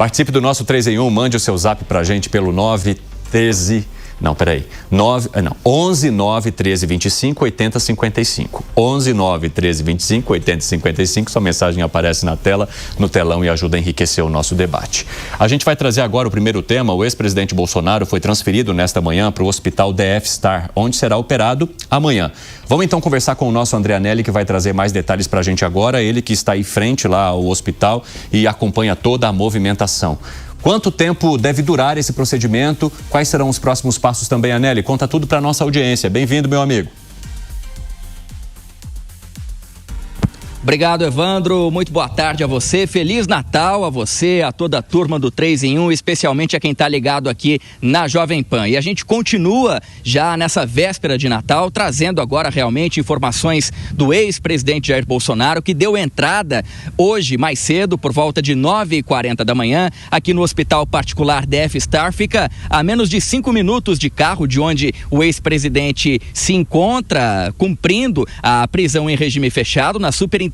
Participe do nosso 3 em 1, mande o seu zap pra gente pelo 11 9 13 25 80 55. 11 9 13 25 80 55. Sua mensagem aparece na tela, no telão, e ajuda a enriquecer o nosso debate. A gente vai trazer agora o primeiro tema. O ex-presidente Bolsonaro foi transferido nesta manhã para o Hospital DF Star, onde será operado amanhã. Vamos então conversar com o nosso André Anelli, que vai trazer mais detalhes para a gente agora. Ele que está aí frente lá ao hospital e acompanha toda a movimentação. Quanto tempo deve durar esse procedimento? Quais serão os próximos passos também, Anelli? Conta tudo para a nossa audiência. Bem-vindo, meu amigo. Obrigado, Evandro. Muito boa tarde a você. Feliz Natal a você, a toda a turma do 3 em 1, especialmente a quem está ligado aqui na Jovem Pan. E a gente continua já nessa véspera de Natal, trazendo agora realmente informações do ex-presidente Jair Bolsonaro, que deu entrada hoje, mais cedo, por volta de 9h40 da manhã, aqui no Hospital Particular DF Star. Fica a menos de 5 minutos de carro de onde o ex-presidente se encontra, cumprindo a prisão em regime fechado na Superintendência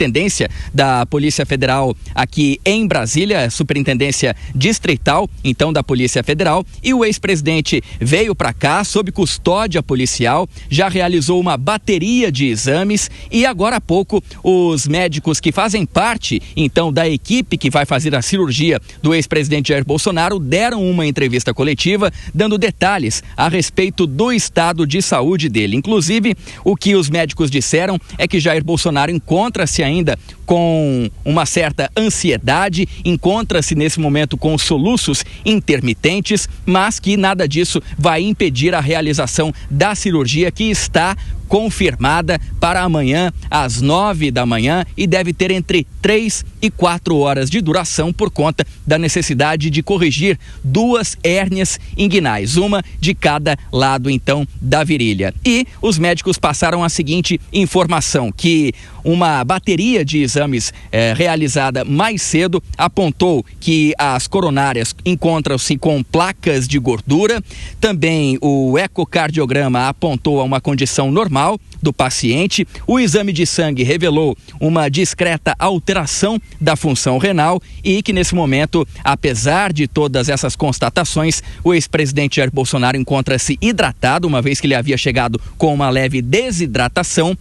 da Polícia Federal aqui em Brasília, Superintendência Distrital, então, da Polícia Federal. E o ex-presidente veio para cá sob custódia policial, já realizou uma bateria de exames e agora há pouco os médicos que fazem parte, então, da equipe que vai fazer a cirurgia do ex-presidente Jair Bolsonaro deram uma entrevista coletiva dando detalhes a respeito do estado de saúde dele. Inclusive, o que os médicos disseram é que Jair Bolsonaro encontra-se ainda com uma certa ansiedade, encontra-se nesse momento com soluços intermitentes, mas que nada disso vai impedir a realização da cirurgia, que está confirmada para amanhã às 9 da manhã e deve ter entre 3 e 4 horas de duração por conta da necessidade de corrigir 2 hérnias inguinais, uma de cada lado então da virilha. E os médicos passaram a seguinte informação, que uma bateria de exames realizada mais cedo apontou que as coronárias encontram-se com placas de gordura. Também o ecocardiograma apontou a uma condição normal do paciente. O exame de sangue revelou uma discreta alteração da função renal e que nesse momento, apesar de todas essas constatações, o ex-presidente Jair Bolsonaro encontra-se hidratado, uma vez que ele havia chegado com uma leve desidratação,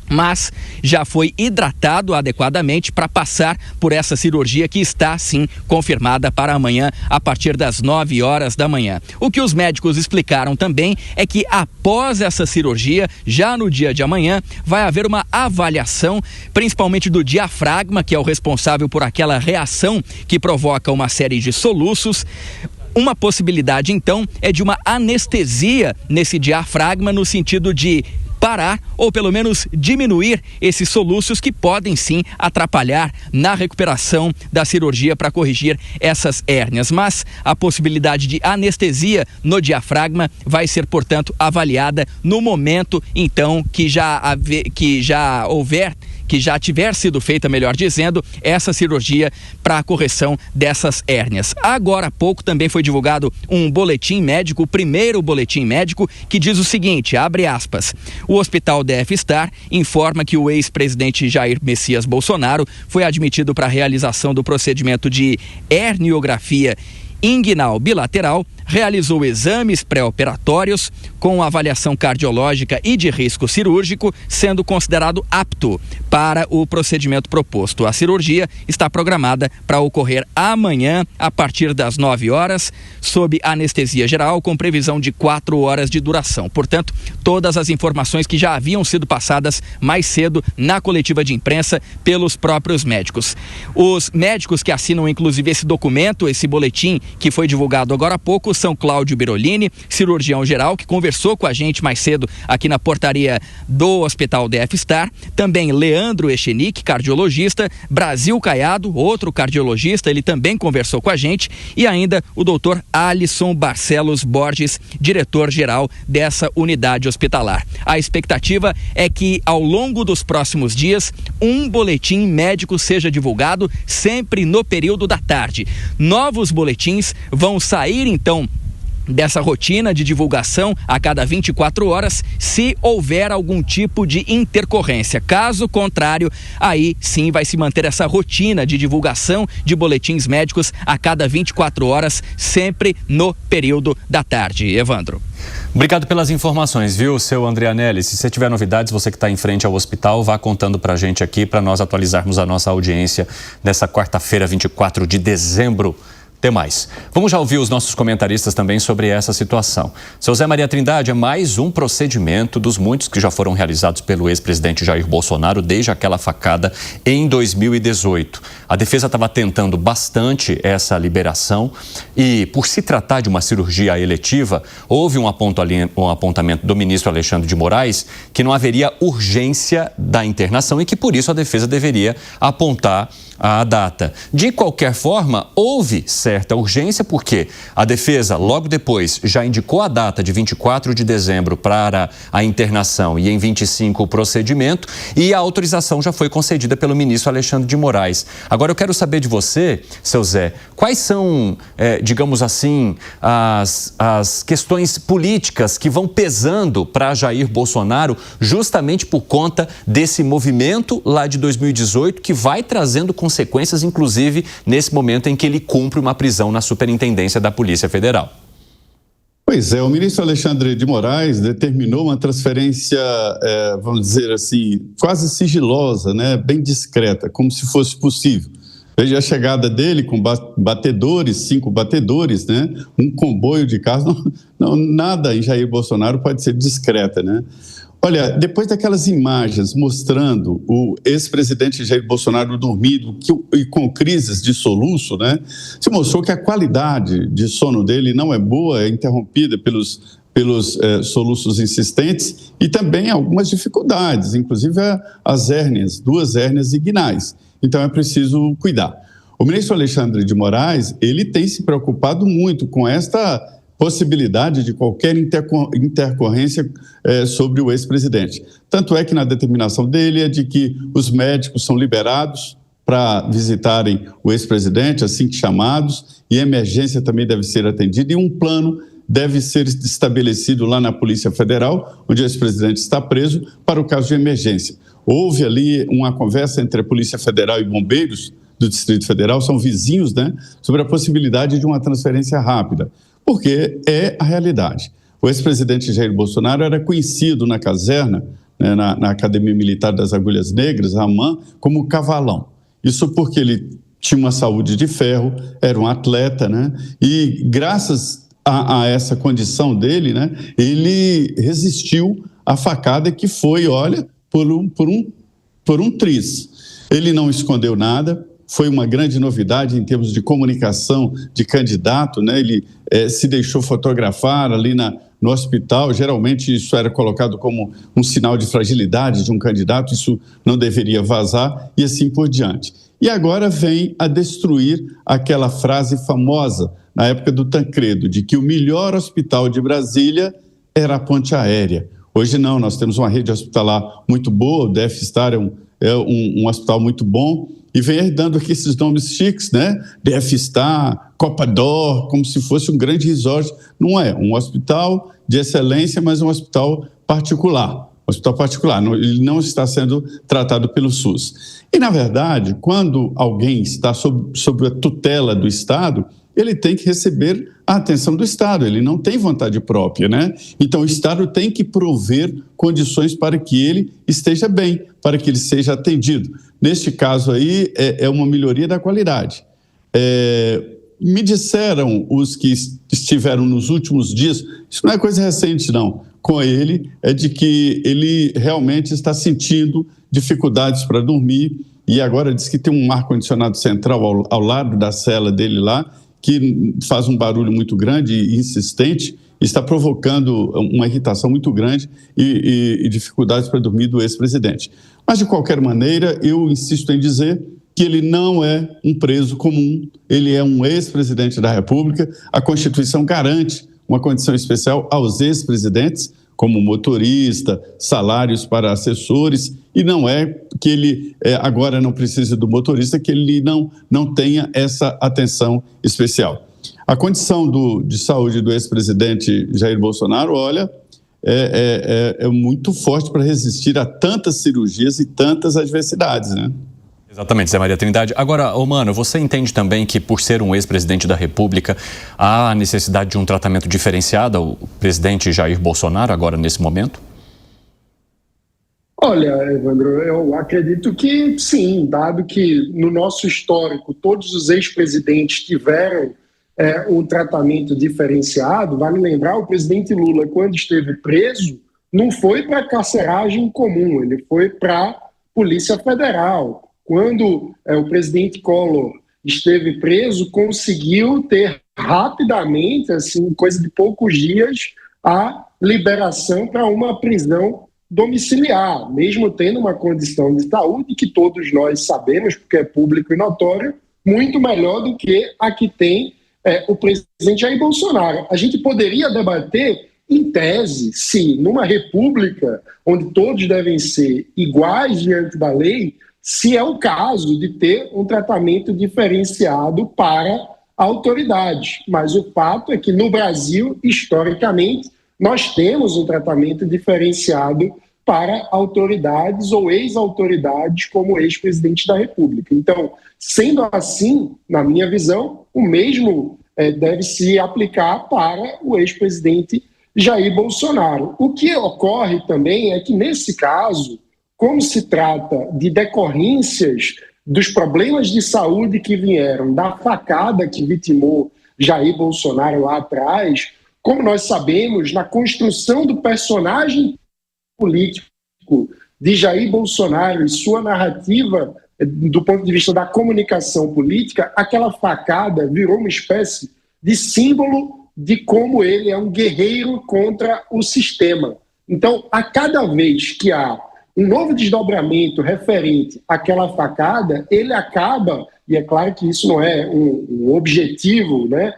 mas já foi hidratado adequadamente para passar por essa cirurgia, que está, sim, confirmada para amanhã a partir das 9 horas da manhã. O que os médicos explicaram também é que após essa cirurgia, já no dia de amanhã, vai haver uma avaliação, principalmente do diafragma, que é o responsável por aquela reação que provoca uma série de soluços. Uma possibilidade, então, é de uma anestesia nesse diafragma, no sentido de parar ou pelo menos diminuir esses soluços que podem sim atrapalhar na recuperação da cirurgia para corrigir essas hérnias. Mas a possibilidade de anestesia no diafragma vai ser, portanto, avaliada no momento então que já tiver sido feita, melhor dizendo, essa cirurgia para a correção dessas hérnias. Agora há pouco também foi divulgado um boletim médico, o primeiro boletim médico, que diz o seguinte, abre aspas: o Hospital DF Star informa que o ex-presidente Jair Messias Bolsonaro foi admitido para a realização do procedimento de herniografia inguinal bilateral, realizou exames pré-operatórios com avaliação cardiológica e de risco cirúrgico, sendo considerado apto para o procedimento proposto. A cirurgia está programada para ocorrer amanhã, a partir das 9 horas, sob anestesia geral, com previsão de 4 horas de duração. Portanto, todas as informações que já haviam sido passadas mais cedo na coletiva de imprensa pelos próprios médicos. Os médicos que assinam, inclusive, esse documento, esse boletim que foi divulgado agora há pouco, são Cláudio Birolini, cirurgião geral, que conversou com a gente mais cedo aqui na portaria do Hospital DF Star. Também Leandro Echenique, cardiologista. Brasil Caiado, outro cardiologista, ele também conversou com a gente. E ainda o doutor Alisson Barcelos Borges, diretor-geral dessa unidade hospitalar. A expectativa é que ao longo dos próximos dias, um boletim médico seja divulgado sempre no período da tarde. Novos boletins vão sair então dessa rotina de divulgação a cada 24 horas se houver algum tipo de intercorrência. Caso contrário, aí sim vai se manter essa rotina de divulgação de boletins médicos a cada 24 horas, sempre no período da tarde. Evandro. Obrigado pelas informações, viu, seu André Anelli? Se você tiver novidades, você que está em frente ao hospital, vá contando para a gente aqui, para nós atualizarmos a nossa audiência nessa quarta-feira, 24 de dezembro. Até mais. Vamos já ouvir os nossos comentaristas também sobre essa situação. Seu Zé Maria Trindade, é mais um procedimento dos muitos que já foram realizados pelo ex-presidente Jair Bolsonaro desde aquela facada em 2018. A defesa estava tentando bastante essa liberação e, por se tratar de uma cirurgia eletiva, houve um apontamento do ministro Alexandre de Moraes que não haveria urgência da internação e que, por isso, a defesa deveria apontar a data. De qualquer forma, houve certa urgência porque a defesa, logo depois, já indicou a data de 24 de dezembro para a internação e em 25 o procedimento, e a autorização já foi concedida pelo ministro Alexandre de Moraes. Agora eu quero saber de você, seu Zé, quais são, digamos assim, as questões políticas que vão pesando para Jair Bolsonaro justamente por conta desse movimento lá de 2018 que vai trazendo consequências, inclusive nesse momento em que ele cumpre uma prisão na Superintendência da Polícia Federal. Pois é, o ministro Alexandre de Moraes determinou uma transferência, vamos dizer assim, quase sigilosa, né, bem discreta, como se fosse possível. Veja a chegada dele com batedores, 5 batedores, né, um comboio de carros, nada em Jair Bolsonaro pode ser discreta, né? Olha, depois daquelas imagens mostrando o ex-presidente Jair Bolsonaro dormindo e com crises de soluço, né, se mostrou que a qualidade de sono dele não é boa, é interrompida pelos soluços insistentes e também algumas dificuldades, inclusive as hérnias, 2 hérnias inguinais. Então é preciso cuidar. O ministro Alexandre de Moraes, ele tem se preocupado muito com esta possibilidade de qualquer intercorrência sobre o ex-presidente. Tanto é que na determinação dele é de que os médicos são liberados para visitarem o ex-presidente, assim que chamados, e a emergência também deve ser atendida, e um plano deve ser estabelecido lá na Polícia Federal, onde o ex-presidente está preso, para o caso de emergência. Houve ali uma conversa entre a Polícia Federal e bombeiros do Distrito Federal, são vizinhos, né, sobre a possibilidade de uma transferência rápida. Porque é a realidade. O ex-presidente Jair Bolsonaro era conhecido na caserna, né, na Academia Militar das Agulhas Negras, AMAN, como cavalão. Isso porque ele tinha uma saúde de ferro, era um atleta, né? E graças a essa condição dele, né, ele resistiu à facada que foi, olha, por um triz. Ele não escondeu nada. Foi uma grande novidade em termos de comunicação de candidato, né? Ele se deixou fotografar ali no hospital. Geralmente isso era colocado como um sinal de fragilidade de um candidato, isso não deveria vazar e assim por diante. E agora vem a destruir aquela frase famosa na época do Tancredo, de que o melhor hospital de Brasília era a ponte aérea. Hoje não, nós temos uma rede hospitalar muito boa, o DF-Star é um hospital muito bom, e vem herdando aqui esses nomes chiques, né? DF-Star, Copa d'Or, como se fosse um grande resort. Não é, um hospital de excelência, mas um hospital particular. Ele não está sendo tratado pelo SUS. E, na verdade, quando alguém está sob a tutela do Estado, ele tem que receber a atenção do Estado, ele não tem vontade própria, né? Então, o Estado tem que prover condições para que ele esteja bem, para que ele seja atendido. Neste caso aí, é uma melhoria da qualidade. Me disseram os que estiveram nos últimos dias, isso não é coisa recente, não, com ele, é de que ele realmente está sentindo dificuldades para dormir e agora diz que tem um ar-condicionado central ao lado da cela dele lá, que faz um barulho muito grande e insistente, está provocando uma irritação muito grande e dificuldades para dormir do ex-presidente. Mas, de qualquer maneira, eu insisto em dizer que ele não é um preso comum, ele é um ex-presidente da República. A Constituição garante uma condição especial aos ex-presidentes, como motorista, salários para assessores, e não é que ele agora não precise do motorista, que ele não tenha essa atenção especial. A condição de saúde do ex-presidente Jair Bolsonaro, olha, é muito forte para resistir a tantas cirurgias e tantas adversidades, né? Exatamente, Zé Maria Trindade. Agora, Mano, você entende também que por ser um ex-presidente da República, há a necessidade de um tratamento diferenciado ao presidente Jair Bolsonaro agora nesse momento? Olha, Evandro, eu acredito que sim, dado que no nosso histórico todos os ex-presidentes tiveram um tratamento diferenciado. Vale lembrar, o presidente Lula, quando esteve preso, não foi para a carceragem comum, ele foi para a Polícia Federal. Quando o presidente Collor esteve preso, conseguiu ter rapidamente, assim, coisa de poucos dias, a liberação para uma prisão domiciliar, mesmo tendo uma condição de saúde que todos nós sabemos, porque é público e notório, muito melhor do que a que tem o presidente Jair Bolsonaro. A gente poderia debater, em tese, se numa república onde todos devem ser iguais diante da lei, se é o caso de ter um tratamento diferenciado para a autoridade. Mas o fato é que no Brasil, historicamente, nós temos um tratamento diferenciado para autoridades ou ex-autoridades como o ex-presidente da República. Então, sendo assim, na minha visão, o mesmo deve se aplicar para o ex-presidente Jair Bolsonaro. O que ocorre também é que, nesse caso, como se trata de decorrências dos problemas de saúde que vieram da facada que vitimou Jair Bolsonaro lá atrás, como nós sabemos, na construção do personagem político de Jair Bolsonaro e sua narrativa do ponto de vista da comunicação política, aquela facada virou uma espécie de símbolo de como ele é um guerreiro contra o sistema. Então, a cada vez que há um novo desdobramento referente àquela facada, ele acaba, e é claro que isso não é um objetivo, né?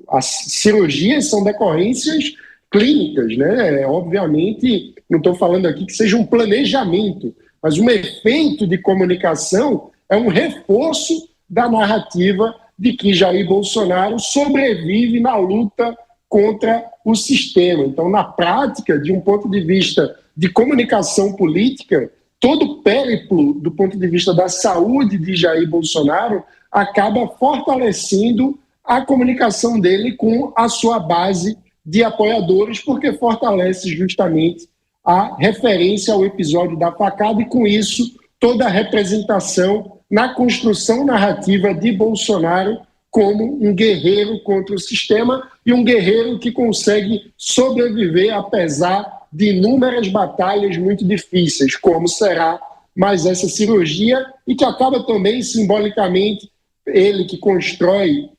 As cirurgias são decorrências clínicas, né? Obviamente, não estou falando aqui que seja um planejamento, mas um efeito de comunicação é um reforço da narrativa de que Jair Bolsonaro sobrevive na luta contra o sistema. Então, na prática, de um ponto de vista de comunicação política, todo o périplo do ponto de vista da saúde de Jair Bolsonaro acaba fortalecendo a comunicação dele com a sua base de apoiadores, porque fortalece justamente a referência ao episódio da facada e, com isso, toda a representação na construção narrativa de Bolsonaro como um guerreiro contra o sistema e um guerreiro que consegue sobreviver apesar de inúmeras batalhas muito difíceis, como será mais essa cirurgia, e que acaba também simbolicamente, ele que constrói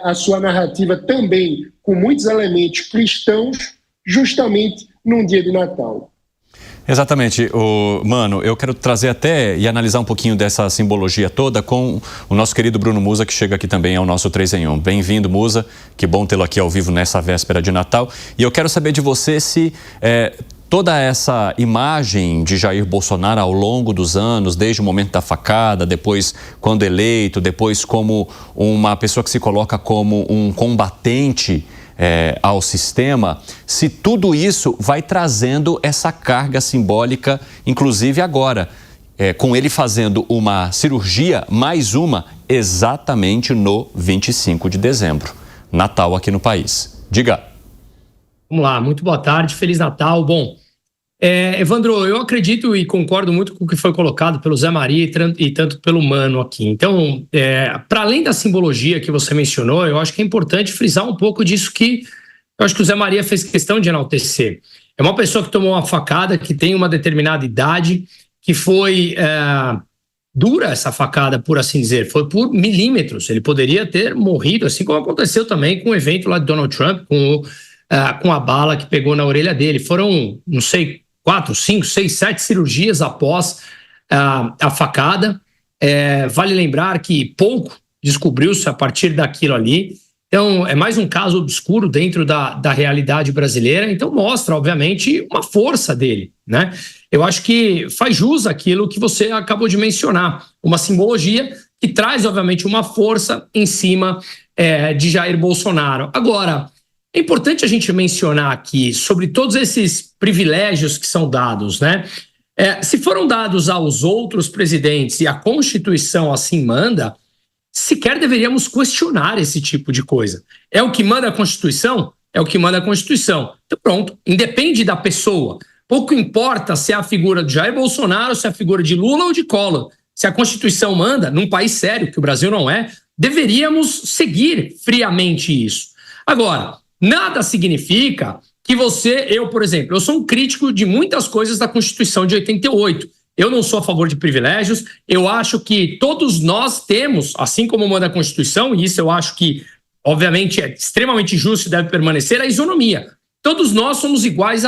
a sua narrativa também com muitos elementos cristãos, justamente num dia de Natal. Exatamente, Mano, eu quero trazer até e analisar um pouquinho dessa simbologia toda com o nosso querido Bruno Musa, que chega aqui também ao nosso 3 em 1. Bem-vindo, Musa, que bom tê-lo aqui ao vivo nessa véspera de Natal. E eu quero saber de você se toda essa imagem de Jair Bolsonaro ao longo dos anos, desde o momento da facada, depois quando eleito, depois como uma pessoa que se coloca como um combatente ao sistema, se tudo isso vai trazendo essa carga simbólica, inclusive agora, com ele fazendo uma cirurgia, mais uma, exatamente no 25 de dezembro, Natal aqui no país. Diga. Vamos lá, muito boa tarde, Feliz Natal. Bom, Evandro, eu acredito e concordo muito com o que foi colocado pelo Zé Maria e tanto pelo Mano aqui. Então, para além da simbologia que você mencionou, eu acho que é importante frisar um pouco disso que eu acho que o Zé Maria fez questão de enaltecer. É uma pessoa que tomou uma facada, que tem uma determinada idade, que foi dura essa facada, por assim dizer, foi por milímetros. Ele poderia ter morrido, assim como aconteceu também com o evento lá de Donald Trump, com a bala que pegou na orelha dele. Foram, não sei, 4, 5, 6, 7 cirurgias após a facada. Vale lembrar que pouco descobriu-se a partir daquilo ali. Então, é mais um caso obscuro dentro da realidade brasileira. Então, mostra, obviamente, uma força dele, né? Eu acho que faz jus àquilo que você acabou de mencionar. Uma simbologia que traz, obviamente, uma força em cima de Jair Bolsonaro. Agora, é importante a gente mencionar aqui sobre todos esses privilégios que são dados, né? Se foram dados aos outros presidentes e a Constituição assim manda, sequer deveríamos questionar esse tipo de coisa. É o que manda a Constituição? É o que manda a Constituição. Então pronto, independe da pessoa. Pouco importa se é a figura de Jair Bolsonaro, se é a figura de Lula ou de Collor. Se a Constituição manda, num país sério, que o Brasil não é, deveríamos seguir friamente isso. Agora, nada significa que eu, por exemplo, eu sou um crítico de muitas coisas da Constituição de 88. Eu não sou a favor de privilégios, eu acho que todos nós temos, assim como manda a Constituição, e isso eu acho que, obviamente, é extremamente justo e deve permanecer, a isonomia. Todos nós somos iguais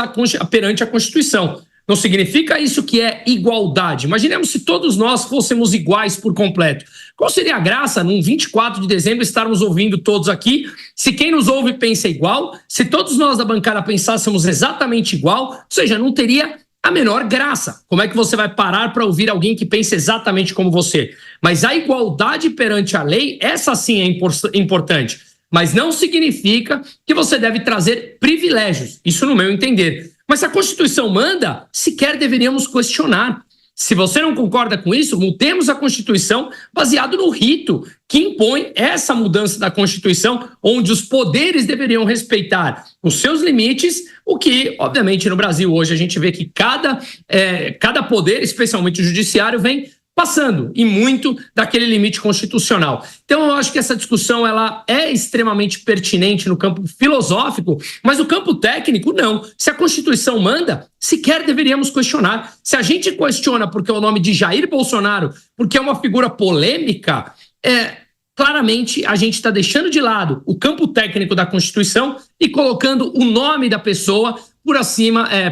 perante a Constituição. Não significa isso que é igualdade. Imaginemos se todos nós fôssemos iguais por completo. Qual seria a graça, num 24 de dezembro, estarmos ouvindo todos aqui, se quem nos ouve pensa igual, se todos nós da bancada pensássemos exatamente igual, ou seja, não teria a menor graça. Como é que você vai parar para ouvir alguém que pensa exatamente como você? Mas a igualdade perante a lei, essa sim é importante. Mas não significa que você deve trazer privilégios. Isso no meu entender. Mas se a Constituição manda, sequer deveríamos questionar. Se você não concorda com isso, mudemos a Constituição baseado no rito que impõe essa mudança da Constituição, onde os poderes deveriam respeitar os seus limites, o que, obviamente, no Brasil hoje a gente vê que cada poder, especialmente o judiciário, vem passando e muito daquele limite constitucional. Então eu acho que essa discussão ela é extremamente pertinente no campo filosófico, mas no campo técnico não. Se a Constituição manda, sequer deveríamos questionar. Se a gente questiona porque é o nome de Jair Bolsonaro, porque é uma figura polêmica, claramente a gente está deixando de lado o campo técnico da Constituição e colocando o nome da pessoa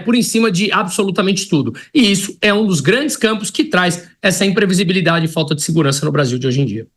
por em cima de absolutamente tudo. E isso é um dos grandes campos que traz essa imprevisibilidade e falta de segurança no Brasil de hoje em dia.